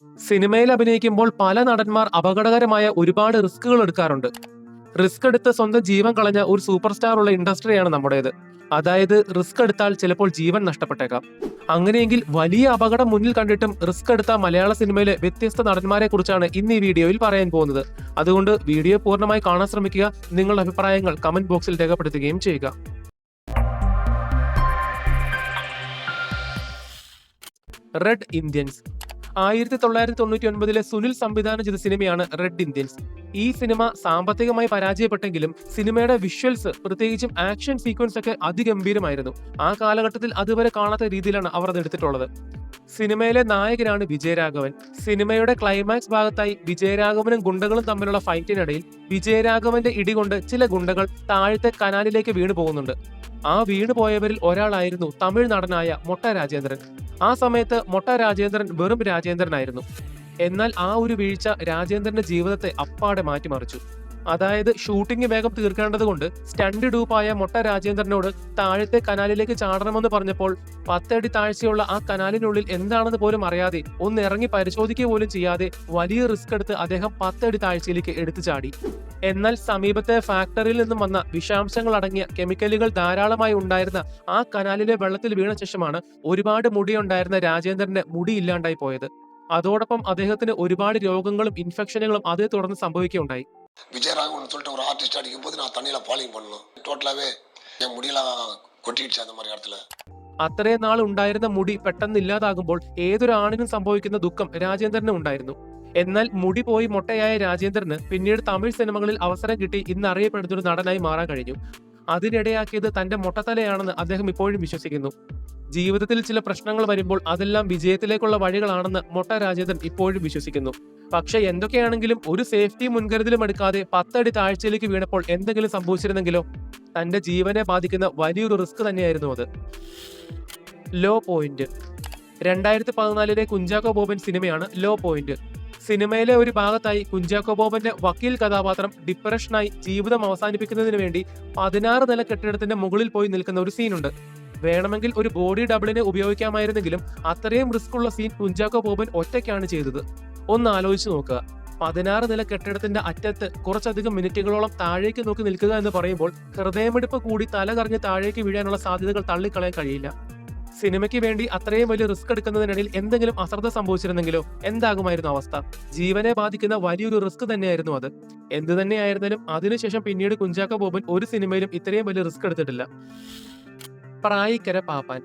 സിനിമയിൽ അഭിനയിക്കുമ്പോൾ പല നടന്മാർ അപകടകരമായ ഒരുപാട് റിസ്കുകൾ എടുക്കാറുണ്ട്. റിസ്ക് എടുത്ത് സ്വന്തം ജീവൻ കളഞ്ഞ ഒരു സൂപ്പർ സ്റ്റാർ ഉള്ള ഇൻഡസ്ട്രിയാണ് നമ്മുടേത്. അതായത് റിസ്ക് എടുത്താൽ ചിലപ്പോൾ ജീവൻ നഷ്ടപ്പെട്ടേക്കാം. അങ്ങനെയെങ്കിൽ വലിയ അപകടം മുന്നിൽ കണ്ടിട്ടും റിസ്ക് എടുത്ത മലയാള സിനിമയിലെ വ്യത്യസ്ത നടന്മാരെ കുറിച്ചാണ് ഇന്ന് ഈ വീഡിയോയിൽ പറയാൻ പോകുന്നത്. അതുകൊണ്ട് വീഡിയോ പൂർണ്ണമായി കാണാൻ ശ്രമിക്കുക. നിങ്ങളുടെ അഭിപ്രായങ്ങൾ കമന്റ് ബോക്സിൽ രേഖപ്പെടുത്തുകയും ചെയ്യുക. റെഡ് ഇന്ത്യൻസ് 1999 സുനിൽ സംവിധാനം ചെയ്ത സിനിമയാണ് റെഡ് ഇന്ത്യൻസ്. ഈ സിനിമ സാമ്പത്തികമായി പരാജയപ്പെട്ടെങ്കിലും സിനിമയുടെ വിഷ്വൽസ്, പ്രത്യേകിച്ചും ആക്ഷൻ സീക്വൻസ് ഒക്കെ അതിഗംഭീരമായിരുന്നു. ആ കാലഘട്ടത്തിൽ അതുവരെ കാണാത്ത രീതിയിലാണ് അവർ അത് എടുത്തിട്ടുള്ളത്. സിനിമയിലെ നായകനാണ് വിജയരാഘവൻ. സിനിമയുടെ ക്ലൈമാക്സ് ഭാഗത്തായി വിജയരാഘവനും ഗുണ്ടകളും തമ്മിലുള്ള ഫൈറ്റിനിടയിൽ വിജയരാഘവന്റെ ഇടികൊണ്ട് ചില ഗുണ്ടകൾ താഴത്തെ കനാലിലേക്ക് വീണു പോകുന്നുണ്ട്. ആ വീണു പോയവരിൽ ഒരാളായിരുന്നു തമിഴ് നടനായ മൊട്ട രാജേന്ദ്രൻ. ആ സമയത്ത് മൊട്ട രാജേന്ദ്രൻ വെറും രാജേന്ദ്രനായിരുന്നു. എന്നാൽ ആ ഒരു വീഴ്ച രാജേന്ദ്രന്റെ ജീവിതത്തെ അപ്പാടെ മാറ്റിമറിച്ചു. അതായത് ഷൂട്ടിംഗ് വേഗം തീർക്കേണ്ടതുകൊണ്ട് സ്റ്റണ്ട് ഡൂപ്പായ മൊട്ട രാജേന്ദ്രനോട് താഴത്തെ കനാലിലേക്ക് ചാടണമെന്ന് പറഞ്ഞപ്പോൾ 10 അടി താഴ്ചയുള്ള ആ കനാലിനുള്ളിൽ എന്താണെന്ന് പോലും അറിയാതെ ഒന്ന് ഇറങ്ങി പരിശോധിക്കുക പോലും ചെയ്യാതെ വലിയ റിസ്ക് എടുത്ത് അദ്ദേഹം 10 അടി താഴ്ചയിലേക്ക് എടുത്തു ചാടി. എന്നാൽ സമീപത്തെ ഫാക്ടറിയിൽ നിന്നും വന്ന വിഷാംശങ്ങൾ അടങ്ങിയ കെമിക്കലുകൾ ധാരാളമായി ഉണ്ടായിരുന്ന ആ കനാലിലെ വെള്ളത്തിൽ വീണ ശേഷമാണ് ഒരുപാട് മുടിയുണ്ടായിരുന്ന രാജേന്ദ്രന്റെ മുടി ഇല്ലാണ്ടായി പോയത്. അതോടൊപ്പം അദ്ദേഹത്തിന് ഒരുപാട് രോഗങ്ങളും ഇൻഫെക്ഷനുകളും അതേ തുടർന്ന് സംഭവിക്കുകയുണ്ടായി. விஜயராகவன் சொல்லிட்டு ஒரு ஆர்டிஸ்ட் அடிக்கும் போது நான் தண்ணியில பாலிங் பண்ணணும். டோட்டலாவே என் முடியெல்லாம் கொட்டிடுச்சு அந்த மாதிரி இடத்துல. അത്രയും നാൾ ഉണ്ടായിരുന്ന മുടി പെട്ടെന്ന് ഇല്ലാതാകുമ്പോൾ ഏതൊരു ആണിനും സംഭവിക്കുന്ന ദുഃഖം രാജേന്ദ്രനും ഉണ്ടായിരുന്നു. എന്നാൽ മുടി പോയി മൊട്ടയായ രാജേന്ദ്രന് പിന്നീട് തമിഴ് സിനിമകളിൽ അവസരം കിട്ടി ഇന്ന് അറിയപ്പെടുന്ന ഒരു നടനായി മാറാൻ കഴിഞ്ഞു. അതിനിടയാക്കിയത് തന്റെ മൊട്ടത്തലയാണെന്ന് അദ്ദേഹം ഇപ്പോഴും വിശ്വസിക്കുന്നു. ജീവിതത്തിൽ ചില പ്രശ്നങ്ങൾ വരുമ്പോൾ അതെല്ലാം വിജയത്തിലേക്കുള്ള വഴികളാണെന്ന് മൊട്ട രാജേന്ദ്രൻ ഇപ്പോഴും വിശ്വസിക്കുന്നു. പക്ഷെ എന്തൊക്കെയാണെങ്കിലും ഒരു സേഫ്റ്റി മുൻകരുതലും എടുക്കാതെ 10 അടി താഴ്ചയിലേക്ക് വീണപ്പോൾ എന്തെങ്കിലും സംഭവിച്ചിരുന്നെങ്കിലോ? തന്റെ ജീവനെ ബാധിക്കുന്ന വലിയൊരു റിസ്ക് തന്നെയായിരുന്നു അത്. ലോ പോയിന്റ് 2014 കുഞ്ചാക്കോ ബോബൻ സിനിമയാണ് ലോ പോയിന്റ്. സിനിമയിലെ ഒരു ഭാഗത്തായി കുഞ്ചാക്കോ ബോബന്റെ വക്കീൽ കഥാപാത്രം ഡിപ്രഷനായി ജീവിതം അവസാനിപ്പിക്കുന്നതിന് വേണ്ടി 16 നില കെട്ടിടത്തിന്റെ മുകളിൽ പോയി നിൽക്കുന്ന ഒരു സീനുണ്ട്. വേണമെങ്കിൽ ഒരു ബോഡി ഡബിളിനെ ഉപയോഗിക്കാമായിരുന്നെങ്കിലും അത്രയും റിസ്ക് ഉള്ള സീൻ കുഞ്ചാക്കോ ബോബൻ ഒറ്റയ്ക്കാണ് ചെയ്തത്. ഒന്ന് ആലോചിച്ച് നോക്കുക. 16 നില കെട്ടിടത്തിന്റെ അറ്റത്ത് കുറച്ചധികം മിനിറ്റുകളോളം താഴേക്ക് നോക്കി നിൽക്കുക എന്ന് പറയുമ്പോൾ ഹൃദയമിടിപ്പ് കൂടി തല കറങ്ങി താഴേക്ക് വീഴാനുള്ള സാധ്യതകൾ തള്ളിക്കളയാൻ കഴിയില്ല. സിനിമയ്ക്ക് വേണ്ടി അത്രയും വലിയ റിസ്ക് എടുക്കുന്നതിനിടയിൽ എന്തെങ്കിലും അശ്രദ്ധ സംഭവിച്ചിരുന്നെങ്കിലോ? എന്താകുമായിരുന്നു അവസ്ഥ? ജീവനെ ബാധിക്കുന്ന വലിയൊരു റിസ്ക് തന്നെയായിരുന്നു അത്. എന്തു തന്നെയായിരുന്നാലും അതിനുശേഷം പിന്നീട് കുഞ്ചാക്കോ ബോബൻ ഒരു സിനിമയിലും ഇത്രയും വലിയ റിസ്ക് എടുത്തിട്ടില്ല. പ്രായിക്കര പാപ്പാൻ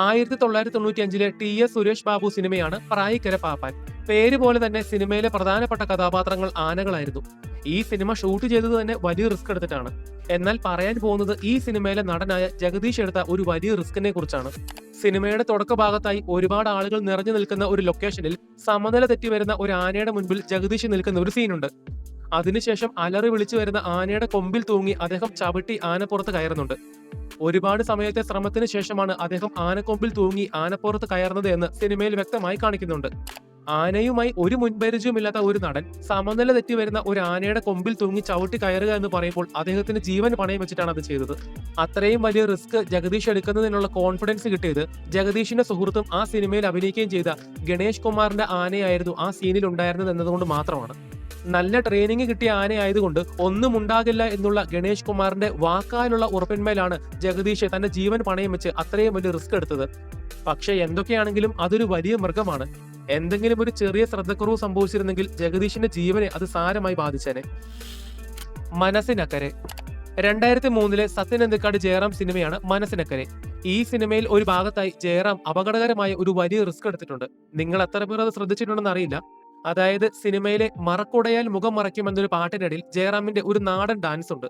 1995 TS സുരേഷ് ബാബു സിനിമയാണ് പ്രായിക്കര പാപ്പാൻ. പേര് പോലെ തന്നെ സിനിമയിലെ പ്രധാനപ്പെട്ട കഥാപാത്രങ്ങൾ ആനകളായിരുന്നു. ഈ സിനിമ ഷൂട്ട് ചെയ്തത് തന്നെ വലിയ റിസ്ക് എടുത്തിട്ടാണ്. എന്നാൽ പറയാൻ പോകുന്നത് ഈ സിനിമയിലെ നടനായ ജഗദീഷ് എടുത്ത ഒരു വലിയ റിസ്കിനെ കുറിച്ചാണ്. സിനിമയുടെ തുടക്ക ഭാഗത്തായി ഒരുപാട് ആളുകൾ നിറഞ്ഞു നിൽക്കുന്ന ഒരു ലൊക്കേഷനിൽ സമനില തെറ്റി വരുന്ന ഒരു ആനയുടെ മുൻപിൽ ജഗദീഷ് നിൽക്കുന്ന ഒരു സീനുണ്ട്. അതിനുശേഷം അലറി വിളിച്ചു വരുന്ന ആനയുടെ കൊമ്പിൽ തൂങ്ങി അദ്ദേഹം ചവിട്ടി ആനപ്പുറത്ത് കയറുന്നുണ്ട്. ഒരുപാട് സമയത്തെ ശ്രമത്തിന് ശേഷമാണ് അദ്ദേഹം ആനക്കൊമ്പിൽ തൂങ്ങി ആനപ്പുറത്ത് കയറുന്നത് എന്ന് സിനിമയിൽ വ്യക്തമായി കാണിക്കുന്നുണ്ട്. ആനയുമായി ഒരു മുൻപരിചയമില്ലാത്ത ഒരു നടൻ സമനില തെറ്റി വരുന്ന ഒരു ആനയുടെ കൊമ്പിൽ തൂങ്ങി ചവിട്ടി കയറുക എന്ന് പറയുമ്പോൾ അദ്ദേഹത്തിന് ജീവൻ പണയം വെച്ചിട്ടാണ് അത് ചെയ്തത്. അത്രയും വലിയ റിസ്ക് ജഗദീഷ് എടുക്കുന്നതിനുള്ള കോൺഫിഡൻസ് കിട്ടിയത് ജഗദീഷിന്റെ സുഹൃത്തും ആ സിനിമയിൽ അഭിനയിക്കുകയും ചെയ്ത ഗണേഷ് കുമാറിന്റെ ആനയായിരുന്നു ആ സീനിൽ ഉണ്ടായിരുന്നത് എന്നതുകൊണ്ട് മാത്രമാണ്. നല്ല ട്രെയിനിങ് കിട്ടിയ ആനയായതുകൊണ്ട് ഒന്നും ഉണ്ടാകില്ല എന്നുള്ള ഗണേഷ് കുമാറിന്റെ വാക്കാലുള്ള ഉറപ്പിന്മേലാണ് ജഗദീഷ് തന്റെ ജീവൻ പണയം വെച്ച് അത്രയും വലിയ റിസ്ക് എടുത്തത്. പക്ഷെ എന്തൊക്കെയാണെങ്കിലും അതൊരു വലിയ മൃഗമാണ്. എന്തെങ്കിലും ഒരു ചെറിയ ശ്രദ്ധക്കുറവ് സംഭവിച്ചിരുന്നെങ്കിൽ ജഗദീഷിന്റെ ജീവനെ അത് സാരമായി ബാധിച്ചേനെ. മനസ്സിനക്കരെ 2003 സത്യൻ അന്തിക്കാട് ജയറാം സിനിമയാണ് മനസ്സിനക്കരെ. ഈ സിനിമയിൽ ഒരു ഭാഗത്തായി ജയറാം അപകടകരമായ ഒരു വലിയ റിസ്ക് എടുത്തിട്ടുണ്ട്. നിങ്ങൾ എത്ര പേർ അത് ശ്രദ്ധിച്ചിട്ടുണ്ടെന്ന് അറിയില്ല. അതായത് സിനിമയിലെ മറക്കുടയാൽ മുഖം മറയ്ക്കുമെന്നൊരു പാട്ടിനിടയിൽ ജയറാമിന്റെ ഒരു നാടൻ ഡാൻസ് ഉണ്ട്.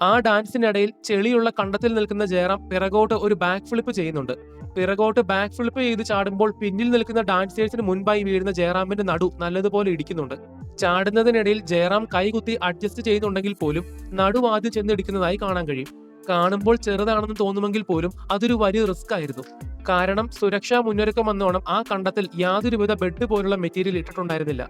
ആ ഡാൻസിനിടയിൽ ചെളിയുള്ള കണ്ടത്തിൽ നിൽക്കുന്ന ജയറാം പിറകോട്ട് ഒരു ബാക്ക് ഫ്ലിപ്പ് ചെയ്യുന്നുണ്ട്. പിറകോട്ട് ബാക്ക് ഫ്ലിപ്പ് ചെയ്ത് ചാടുമ്പോൾ പിന്നിൽ നിൽക്കുന്ന ഡാൻസേഴ്സിന് മുൻപായി വീഴുന്ന ജയറാമിന്റെ നടു നല്ലതുപോലെ ഇടിക്കുന്നുണ്ട്. ചാടുന്നതിനിടയിൽ ജയറാം കൈകുത്തി അഡ്ജസ്റ്റ് ചെയ്യുന്നുണ്ടെങ്കിൽ പോലും നടു ആദ്യം ചെന്നിടിക്കുന്നതായി കാണാൻ കഴിയും. കാണുമ്പോൾ ചെറുതാണെന്ന് തോന്നുമെങ്കിൽ പോലും അതൊരു വലിയ റിസ്ക് ആയിരുന്നു. കാരണം സുരക്ഷാ മുന്നൊരുക്കം വന്നോണം ആ കണ്ടത്തിൽ യാതൊരുവിധ ബെഡ് പോലുള്ള മെറ്റീരിയൽ ഇട്ടിട്ടുണ്ടായിരുന്നില്ല.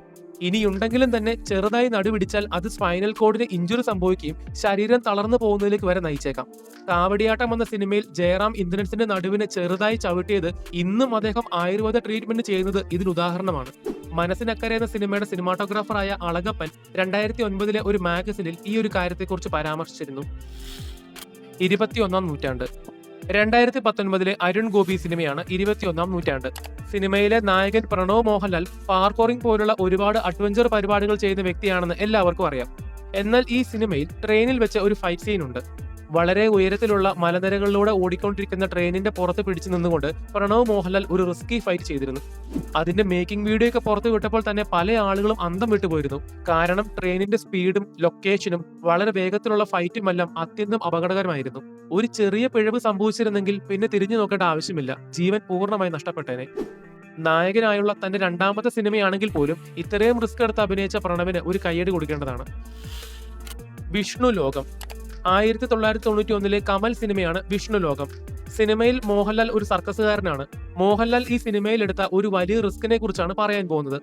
ഇനിയുണ്ടെങ്കിലും തന്നെ ചെറുതായി നടുപിടിച്ചാൽ അത് സ്പൈനൽ കോഡിന് ഇഞ്ചുറി സംഭവിക്കുകയും ശരീരം തളർന്നു പോകുന്നതിലേക്ക് വരെ നയിച്ചേക്കാം. കാവടിയാട്ടം എന്ന സിനിമയിൽ ജയറാം ഇന്ദ്രൻസിന്റെ നടുവിനെ ചെറുതായി ചവിട്ടിയത് ഇന്നും അദ്ദേഹം ആയുർവേദ ട്രീറ്റ്മെന്റ് ചെയ്യുന്നത് ഇതിന് ഉദാഹരണമാണ്. മനസ്സിനക്കരെ എന്ന സിനിമയുടെ സിനിമാറ്റോഗ്രാഫറായ അളഗപ്പൻ 2009 ഒരു മാഗസിനിൽ ഈ ഒരു കാര്യത്തെക്കുറിച്ച് പരാമർശിച്ചിരുന്നു. 21ാം നൂറ്റാണ്ട്. 2019 അരുൺ ഗോപി സിനിമയാണ് 21ാം നൂറ്റാണ്ട്. സിനിമയിലെ നായകൻ പ്രണവ് മോഹൻലാൽ പാർക്കോറിംഗ് പോലുള്ള ഒരുപാട് അഡ്വഞ്ചർ പരിപാടികൾ ചെയ്യുന്ന വ്യക്തിയാണെന്ന് എല്ലാവർക്കും അറിയാം. എന്നാൽ ഈ സിനിമയിൽ ട്രെയിനിൽ വെച്ച ഒരു ഫൈറ്റ് സീൻ ഉണ്ട്. വളരെ ഉയരത്തിലുള്ള മലനിരകളിലൂടെ ഓടിക്കൊണ്ടിരിക്കുന്ന ട്രെയിനിന്റെ പുറത്ത് പിടിച്ചു നിന്നുകൊണ്ട് പ്രണവ് മോഹൻലാൽ ഒരു റിസ്കി ഫൈറ്റ് ചെയ്തിരുന്നു. അതിന്റെ മേക്കിംഗ് വീഡിയോ ഒക്കെ പുറത്തു വിട്ടപ്പോൾ തന്നെ പല ആളുകളും അന്തം വിട്ടുപോയിരുന്നു. കാരണം ട്രെയിനിന്റെ സ്പീഡും ലൊക്കേഷനും വളരെ വേഗത്തിലുള്ള ഫൈറ്റുമെല്ലാം അത്യന്തം അപകടകരമായിരുന്നു. ഒരു ചെറിയ പിഴവ് സംഭവിച്ചിരുന്നെങ്കിൽ പിന്നെ തിരിഞ്ഞു നോക്കേണ്ട ആവശ്യമില്ല, ജീവൻ പൂർണ്ണമായി നഷ്ടപ്പെട്ടേനെ. നായകനായുള്ള തന്റെ രണ്ടാമത്തെ സിനിമയാണെങ്കിൽ പോലും ഇത്രയും റിസ്ക് എടുത്ത് അഭിനയിച്ച പ്രണവിന് ഒരു കയ്യടി കൊടുക്കേണ്ടതാണ്. വിഷ്ണു ലോകം. 1991 കമൽ സിനിമയാണ് വിഷ്ണു ലോകം. സിനിമയിൽ മോഹൻലാൽ ഒരു സർക്കസുകാരനാണ്. മോഹൻലാൽ ഈ സിനിമയിൽ എടുത്ത ഒരു വലിയ റിസ്കിനെ കുറിച്ചാണ് പറയാൻ പോകുന്നത്.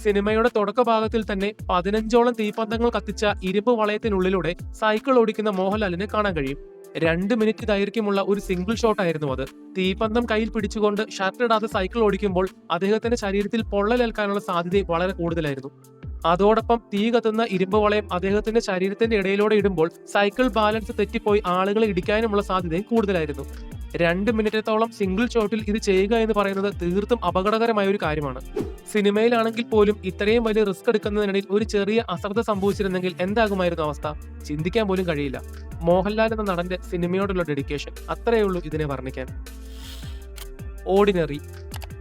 സിനിമയുടെ തുടക്ക ഭാഗത്തിൽ തന്നെ 15ഓളം തീപ്പന്തങ്ങൾ കത്തിച്ച ഇരുമ്പ് വളയത്തിനുള്ളിലൂടെ സൈക്കിൾ ഓടിക്കുന്ന മോഹൻലാലിനെ കാണാൻ കഴിയും. 2 മിനിറ്റ് ദൈർഘ്യമുള്ള ഒരു സിംഗിൾ ഷോട്ട് ആയിരുന്നു അത്. തീപ്പന്തം കയ്യിൽ പിടിച്ചുകൊണ്ട് ഷർട്ട് ഇടാതെ സൈക്കിൾ ഓടിക്കുമ്പോൾ അദ്ദേഹത്തിന്റെ ശരീരത്തിൽ പൊള്ളലേൽക്കാനുള്ള സാധ്യത വളരെ കൂടുതലായിരുന്നു. അതോടൊപ്പം തീ കത്തുന്ന ഇരുമ്പ് വളയം അദ്ദേഹത്തിന്റെ ശരീരത്തിന്റെ ഇടയിലൂടെ ഇടുമ്പോൾ സൈക്കിൾ ബാലൻസ് തെറ്റിപ്പോയി ആളുകളെ ഇടിക്കാനുമുള്ള സാധ്യതയും കൂടുതലായിരുന്നു. 2 മിനിറ്റത്തോളം സിംഗിൾ ഷോട്ടിൽ ഇത് ചെയ്യുക എന്ന് പറയുന്നത് തീർത്തും അപകടകരമായ ഒരു കാര്യമാണ്. സിനിമയിലാണെങ്കിൽ പോലും ഇത്രയും വലിയ റിസ്ക് എടുക്കുന്നതിനിടയിൽ ഒരു ചെറിയ അശ്രദ്ധ സംഭവിച്ചിരുന്നെങ്കിൽ എന്താകുമായിരുന്നു അവസ്ഥ? ചിന്തിക്കാൻ പോലും കഴിയില്ല. മോഹൻലാൽ എന്ന നടന്റെ സിനിമയോടുള്ള ഡെഡിക്കേഷൻ, അത്രയേ ഉള്ളൂ ഇതിനെ വർണ്ണിക്കാൻ. ഓർഡിനറി.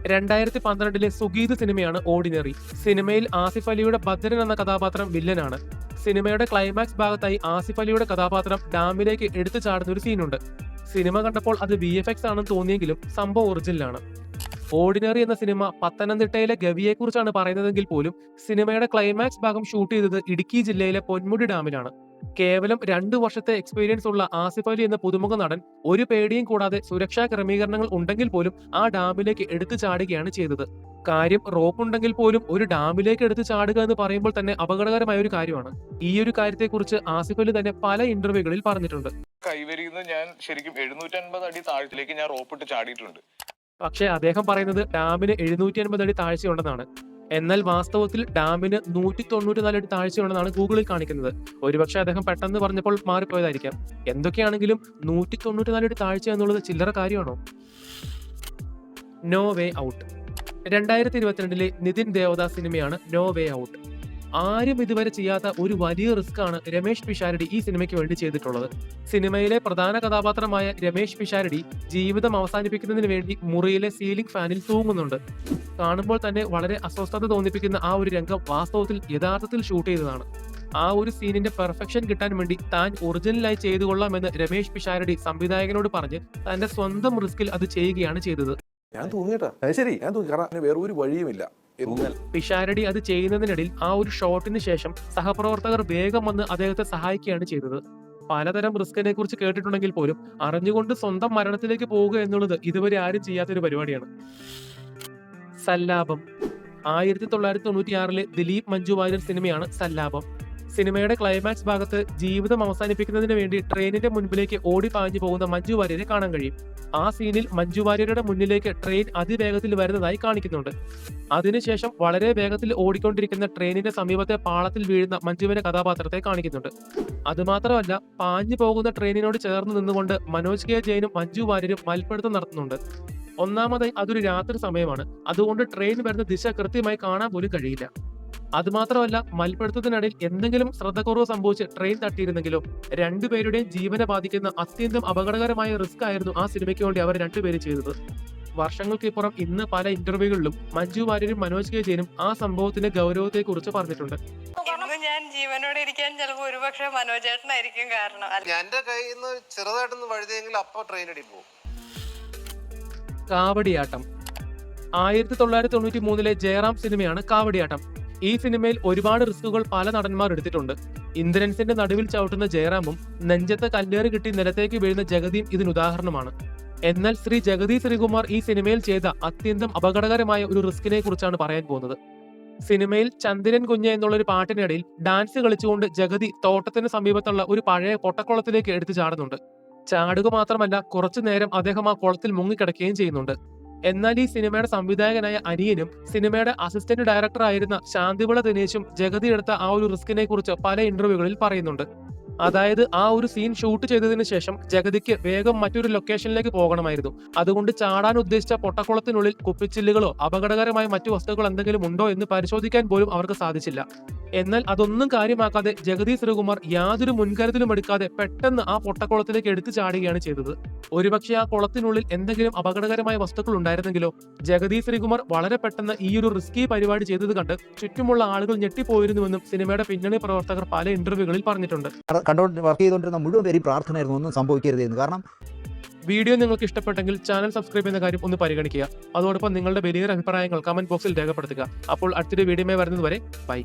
2012 സുഗീത് സിനിമയാണ് ഓർഡിനറി. സിനിമയിൽ ആസിഫ് അലിയുടെ ഭദ്രൻ എന്ന കഥാപാത്രം വില്ലനാണ്. സിനിമയുടെ ക്ലൈമാക്സ് ഭാഗത്തായി ആസിഫ് അലിയുടെ കഥാപാത്രം ഡാമിലേക്ക് എടുത്തു ചാടുന്ന ഒരു സീനുണ്ട്. സിനിമ കണ്ടപ്പോൾ അത് VFX ആണെന്ന് തോന്നിയെങ്കിലും സംഭവം ഒറിജിനലാണ്. ഓർഡിനറി എന്ന സിനിമ പത്തനംതിട്ടയിലെ ഗവിയെക്കുറിച്ചാണ് പറയുന്നതെങ്കിൽ പോലും സിനിമയുടെ ക്ലൈമാക്സ് ഭാഗം ഷൂട്ട് ചെയ്തത് ഇടുക്കി ജില്ലയിലെ പൊന്മുടി ഡാമിലാണ്. കേവലം 2 വർഷത്തെ എക്സ്പീരിയൻസ് ഉള്ള ആസിഫ് അലി എന്ന പുതുമുഖ നടൻ ഒരു പേടിയും കൂടാതെ സുരക്ഷാ ക്രമീകരണങ്ങൾ ഉണ്ടെങ്കിൽ പോലും ആ ഡാമിലേക്ക് എടുത്തു ചാടുകയാണ് ചെയ്തത്. കാര്യം റോപ്പ് ഉണ്ടെങ്കിൽ പോലും ഒരു ഡാമിലേക്ക് എടുത്തു ചാടുക എന്ന് പറയുമ്പോൾ തന്നെ അപകടകരമായ ഒരു കാര്യമാണ്. ഈ ഒരു കാര്യത്തെക്കുറിച്ച് ആസിഫ് അലി തന്നെ പല ഇന്റർവ്യൂകളിൽ പറഞ്ഞിട്ടുണ്ട്. കൈവരിക്കുന്ന ഞാൻ ശരിക്കും 750 അടി താഴത്തിലേക്ക് ഞാൻ റോപ്പിട്ട് ചാടിയിട്ടുണ്ട്. പക്ഷേ അദ്ദേഹം പറയുന്നത് ഡാമിന് 750 അടി താഴ്ചയുണ്ടെന്നാണ്. എന്നാൽ വാസ്തവത്തിൽ ഡാമിന് 194 അടി താഴ്ചയുണ്ടെന്നാണ് ഗൂഗിളിൽ കാണിക്കുന്നത്. ഒരുപക്ഷെ അദ്ദേഹം പെട്ടെന്ന് പറഞ്ഞപ്പോൾ മാറിപ്പോയതായിരിക്കാം. എന്തൊക്കെയാണെങ്കിലും 194 അടി താഴ്ച എന്നുള്ളത് ചില്ലറ കാര്യമാണോ? No way out. 2022 Nithin Devadas സിനിമയാണ് നോ വേ ഔട്ട്. ആരും ഇതുവരെ ചെയ്യാത്ത ഒരു വലിയ റിസ്ക് ആണ് രമേഷ് പിഷാരടി ഈ സിനിമയ്ക്ക് വേണ്ടി ചെയ്തിട്ടുള്ളത്. സിനിമയിലെ പ്രധാന കഥാപാത്രമായ രമേഷ് പിഷാരടി ജീവിതം അവസാനിപ്പിക്കുന്നതിന് വേണ്ടി മുറിയിലെ സീലിംഗ് ഫാനിൽ തൂങ്ങുന്നുണ്ട്. കാണുമ്പോൾ തന്നെ വളരെ അസ്വസ്ഥത തോന്നിപ്പിക്കുന്ന ആ ഒരു രംഗം വാസ്തവത്തിൽ യഥാർത്ഥത്തിൽ ഷൂട്ട് ചെയ്തതാണ്. ആ ഒരു സീനിന്റെ പെർഫെക്ഷൻ കിട്ടാൻ വേണ്ടി താൻ ഒറിജിനലായി ചെയ്തു കൊള്ളാമെന്ന് രമേഷ് പിഷാരടി സംവിധായകനോട് പറഞ്ഞ് തന്റെ സ്വന്തം റിസ്കിൽ അത് ചെയ്യുകയാണ് ചെയ്തത്. ഞാൻ തൂങ്ങിട്ടാ ശരി, ഞാൻ തൂങ്ങി, കാരണം വേറെ ഒരു വഴിയുമില്ല. പിഷാരടി അത് ചെയ്യുന്നതിനിടയിൽ ആ ഒരു ഷോട്ടിന് ശേഷം സഹപ്രവർത്തകർ വേഗം വന്ന് അദ്ദേഹത്തെ സഹായിക്കുകയാണ് ചെയ്തത്. പലതരം റിസ്കിനെ കുറിച്ച് കേട്ടിട്ടുണ്ടെങ്കിൽ പോലും അറിഞ്ഞുകൊണ്ട് സ്വന്തം മരണത്തിലേക്ക് പോവുക എന്നുള്ളത് ഇതുവരെ ആരും ചെയ്യാത്തൊരു പരിപാടിയാണ്. സല്ലാപം. 1996 ദിലീപ് മഞ്ജു വാര്യർ സിനിമയാണ് സല്ലാപം. സിനിമയുടെ ക്ലൈമാക്സ് ഭാഗത്ത് ജീവിതം അവസാനിപ്പിക്കുന്നതിന് വേണ്ടി ട്രെയിനിന്റെ മുൻപിലേക്ക് ഓടി പാഞ്ഞു പോകുന്ന മഞ്ജു വാര്യരെ കാണാൻ കഴിയും. ആ സീനിൽ മഞ്ജു വാര്യരുടെ മുന്നിലേക്ക് ട്രെയിൻ അതിവേഗത്തിൽ വരുന്നതായി കാണിക്കുന്നുണ്ട്. അതിനുശേഷം വളരെ വേഗത്തിൽ ഓടിക്കൊണ്ടിരിക്കുന്ന ട്രെയിനിന്റെ സമീപത്തെ പാളത്തിൽ വീഴുന്ന മഞ്ജുവിന്റെ കഥാപാത്രത്തെ കാണിക്കുന്നുണ്ട്. അതുമാത്രമല്ല, പാഞ്ഞു പോകുന്ന ട്രെയിനിനോട് ചേർന്ന് നിന്നുകൊണ്ട് മനോജ് കെ ജെയിനും മഞ്ജു വാര്യരും മൽപ്പിടുത്തം നടത്തുന്നുണ്ട്. ഒന്നാമതായി അതൊരു രാത്രി സമയമാണ്. അതുകൊണ്ട് ട്രെയിൻ വരുന്ന ദിശ കൃത്യമായി കാണാൻ പോലും കഴിയില്ല. അതുമാത്രമല്ല, മൽപ്പിടുത്തത്തിനിടയിൽ എന്തെങ്കിലും ശ്രദ്ധക്കുറവ് സംഭവിച്ച് ട്രെയിൻ തട്ടിയിരുന്നെങ്കിലോ? രണ്ടുപേരുടെയും ജീവനെ ബാധിക്കുന്ന അത്യന്തം അപകടകരമായ റിസ്ക് ആയിരുന്നു ആ സിനിമയ്ക്ക് വേണ്ടി അവർ രണ്ടുപേരും ചെയ്തത്. വർഷങ്ങൾക്കിപ്പുറം ഇന്ന് പല ഇന്റർവ്യൂകളിലും മഞ്ജു വാര്യരും മനോജ് കെ ജെയിനും ആ സംഭവത്തിന്റെ ഗൗരവത്തെ കുറിച്ച് പറഞ്ഞിട്ടുണ്ട്. ഞാൻ ജീവനോടെ ഇരിക്കാൻ ചിലപ്പോൾ ഒരുപക്ഷെ മനോജേട്ടനായിരിക്കും കാരണം. എന്റെ കയ്യിൽ നിന്ന് ചെറുതായിട്ടൊന്ന് വഴുതിയെങ്കിൽ അപ്പൊ ട്രെയിൻ അടി പോകും. കാവടിയാട്ടം. 1993 ജയറാം സിനിമയാണ് കാവടിയാട്ടം. ഈ സിനിമയിൽ ഒരുപാട് റിസ്കുകൾ പല നടന്മാർ എടുത്തിട്ടുണ്ട്. ഇന്ദ്രൻസിന്റെ നടുവിൽ ചവിട്ടുന്ന ജയറാമും നെഞ്ചത്തെ കല്ലേറ് കിട്ടി നിലത്തേക്ക് വീഴുന്ന ജഗതിയും ഇതിനുദാഹരണമാണ്. എന്നാൽ ശ്രീ ജഗതി ശ്രീകുമാർ ഈ സിനിമയിൽ ചെയ്ത അത്യന്തം അപകടകരമായ ഒരു റിസ്കിനെ കുറിച്ചാണ് പറയാൻ പോകുന്നത്. സിനിമയിൽ ചന്ദ്രൻ കുഞ്ഞ് എന്നുള്ളൊരു പാട്ടിനിടയിൽ ഡാൻസ് കളിച്ചുകൊണ്ട് ജഗതി തോട്ടത്തിന് സമീപത്തുള്ള ഒരു പഴയ പൊട്ടക്കുളത്തിലേക്ക് എടുത്തു ചാടുന്നുണ്ട്. ചാടുക മാത്രമല്ല, കുറച്ചു നേരം അദ്ദേഹം ആ കുളത്തിൽ മുങ്ങിക്കിടക്കുകയും ചെയ്യുന്നുണ്ട്. എന്നാൽ ഈ സിനിമയുടെ സംവിധായകനായ അനിയനും സിനിമയുടെ അസിസ്റ്റന്റ് ഡയറക്ടർ ആയിരുന്ന ശാന്തിവിള ദിനേശും ജഗതി എടുത്ത ആ ഒരു റിസ്കിനെ കുറിച്ച് പല ഇന്റർവ്യൂകളിൽ പറയുന്നുണ്ട്. അതായത് ആ ഒരു സീൻ ഷൂട്ട് ചെയ്തതിനു ശേഷം ജഗതിക്ക് വേഗം മറ്റൊരു ലൊക്കേഷനിലേക്ക് പോകണമായിരുന്നു. അതുകൊണ്ട് ചാടാൻ ഉദ്ദേശിച്ച പൊട്ടക്കുളത്തിനുള്ളിൽ കുപ്പിച്ചില്ലുകളോ അപകടകരമായ മറ്റു വസ്തുക്കൾ എന്തെങ്കിലും ഉണ്ടോ എന്ന് പരിശോധിക്കാൻ പോലും അവർക്ക് സാധിച്ചില്ല. എന്നാൽ അതൊന്നും കാര്യമാക്കാതെ ജഗതി ശ്രീകുമാർ യാതൊരു മുൻകരുതലും എടുക്കാതെ പെട്ടെന്ന് ആ പൊട്ടക്കുളത്തിലേക്ക് എടുത്തു ചാടുകയാണ് ചെയ്തത്. ഒരുപക്ഷെ ആ കുളത്തിനുള്ളിൽ എന്തെങ്കിലും അപകടകരമായ വസ്തുക്കൾ ഉണ്ടായിരുന്നെങ്കിലോ? ജഗതി ശ്രീകുമാർ വളരെ പെട്ടെന്ന് ഈ ഒരു റിസ്കി പരിപാടി ചെയ്തത് കണ്ട് ചുറ്റുമുള്ള ആളുകൾ ഞെട്ടിപ്പോയിരുന്നുവെന്നും സിനിമയുടെ പിന്നണി പ്രവർത്തകർ പല ഇന്റർവ്യൂകളിൽ പറഞ്ഞിട്ടുണ്ട്. വർക്ക് ചെയ്തുകൊണ്ടിരുന്ന മുഴുവൻ പേര് പ്രാർത്ഥനയായിരുന്നു, ഒന്നും സംഭവിക്കരുതെന്ന്. കാരണം വീഡിയോ നിങ്ങൾക്ക് ഇഷ്ടപ്പെട്ടെങ്കിൽ ചാനൽ സബ്സ്ക്രൈബ് ചെയ്യുന്ന കാര്യം ഒന്ന് പരിഗണിക്കുക. അതോടൊപ്പം നിങ്ങളുടെ വലിയ അഭിപ്രായങ്ങൾ കമന്റ് ബോക്സിൽ രേഖപ്പെടുത്തുക. അപ്പോൾ അടുത്തൊരു വീഡിയോയുമായി വരുന്നതുവരെ ബൈ.